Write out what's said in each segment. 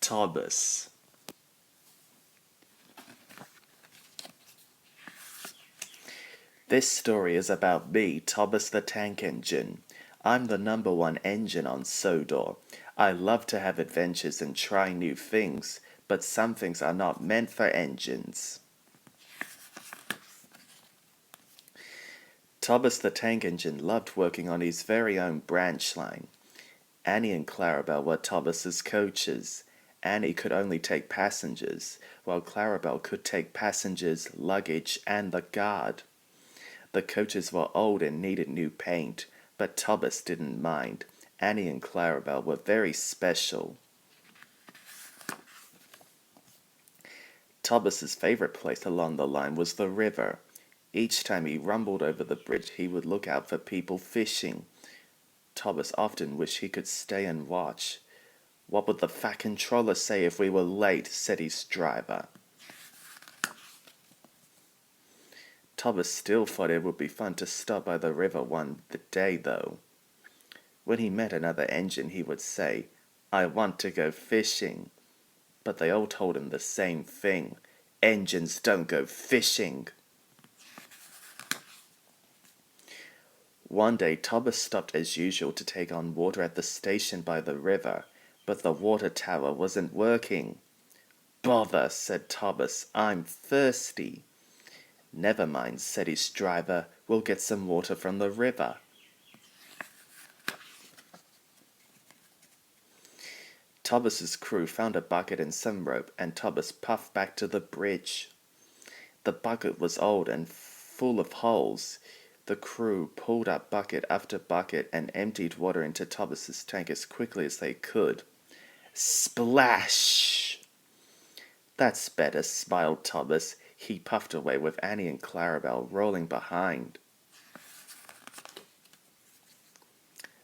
Thomas. This story is about me, Thomas the Tank Engine. I'm the #1 engine on Sodor. I love to have adventures and try new things, but some things are not meant for engines. Thomas the Tank Engine loved working on his very own branch line. Annie and Clarabelle were Thomas's coaches. Annie could only take passengers, while Clarabelle could take passengers, luggage, and the guard. The coaches were old and needed new paint, but Thomas didn't mind. Annie and Clarabelle were very special. Thomas's favorite place along the line was the river. Each time he rumbled over the bridge, he would look out for people fishing. Thomas often wished he could stay and watch. "What would the fat controller say if we were late?" said his driver. Thomas still thought it would be fun to stop by the river one day, though. When he met another engine, he would say, "I want to go fishing." But they all told him the same thing: engines don't go fishing. One day, Thomas stopped as usual to take on water at the station by the river, but the water tower wasn't working. "Bother," said Thomas, "I'm thirsty." "Never mind," said his driver, "we'll get some water from the river." Thomas's crew found a bucket and some rope, and Thomas puffed back to the bridge. The bucket was old and full of holes. The crew pulled up bucket after bucket and emptied water into Thomas's tank as quickly as they could. Splash! "That's better," smiled Thomas. He puffed away with Annie and Clarabelle rolling behind.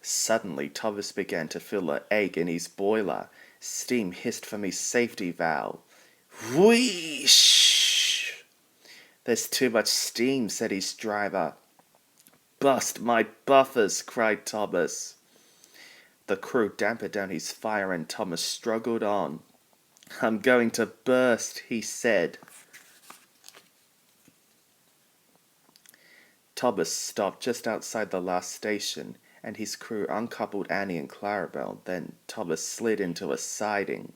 Suddenly, Thomas began to feel an ache in his boiler. Steam hissed from his safety valve. Whoosh! "There's too much steam," said his driver. "Bust my buffers," cried Thomas. The crew dampened down his fire and Thomas struggled on. "I'm going to burst," he said. Thomas stopped just outside the last station, and his crew uncoupled Annie and Clarabelle. Then Thomas slid into a siding.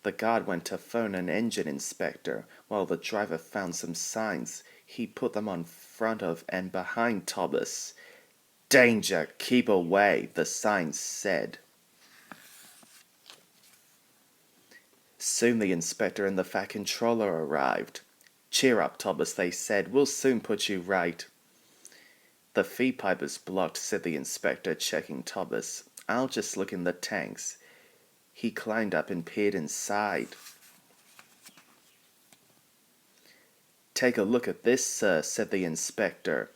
The guard went to phone an engine inspector, while the driver found some signs. He put them on front of and behind Thomas. "Danger, keep away," the signs said. Soon the inspector and the fat controller arrived. "Cheer up, Thomas," they said. "We'll soon put you right." "The feed pipe is blocked," said the inspector, checking Thomas. "I'll just look in the tanks." He climbed up and peered inside. "Take a look at this, sir," said the inspector.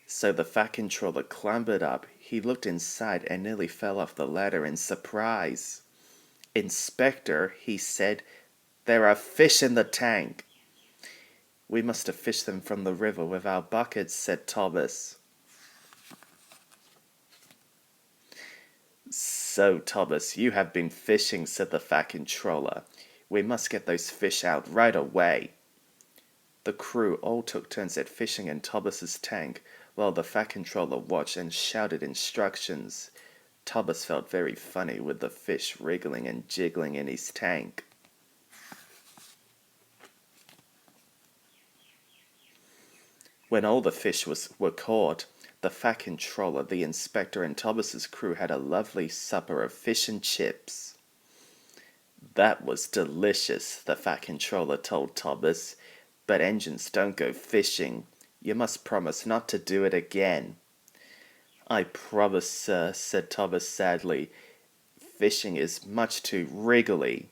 So the fat controller clambered up. He looked inside and nearly fell off the ladder in surprise. "Inspector," he said, "there are fish in the tank." "We must have fished them from the river with our buckets," said Thomas. "So, Thomas, you have been fishing," said the fat controller. "We must get those fish out right away." The crew all took turns at fishing in Thomas's tank, while the fat controller watched and shouted instructions. Thomas felt very funny with the fish wriggling and jiggling in his tank. When all the fish were caught, the fat controller, the inspector, and Thomas's crew had a lovely supper of fish and chips. "That was delicious," the fat controller told Thomas. "But engines don't go fishing. You must promise not to do it again." "I promise, sir," said Thomas sadly. "Fishing is much too wriggly."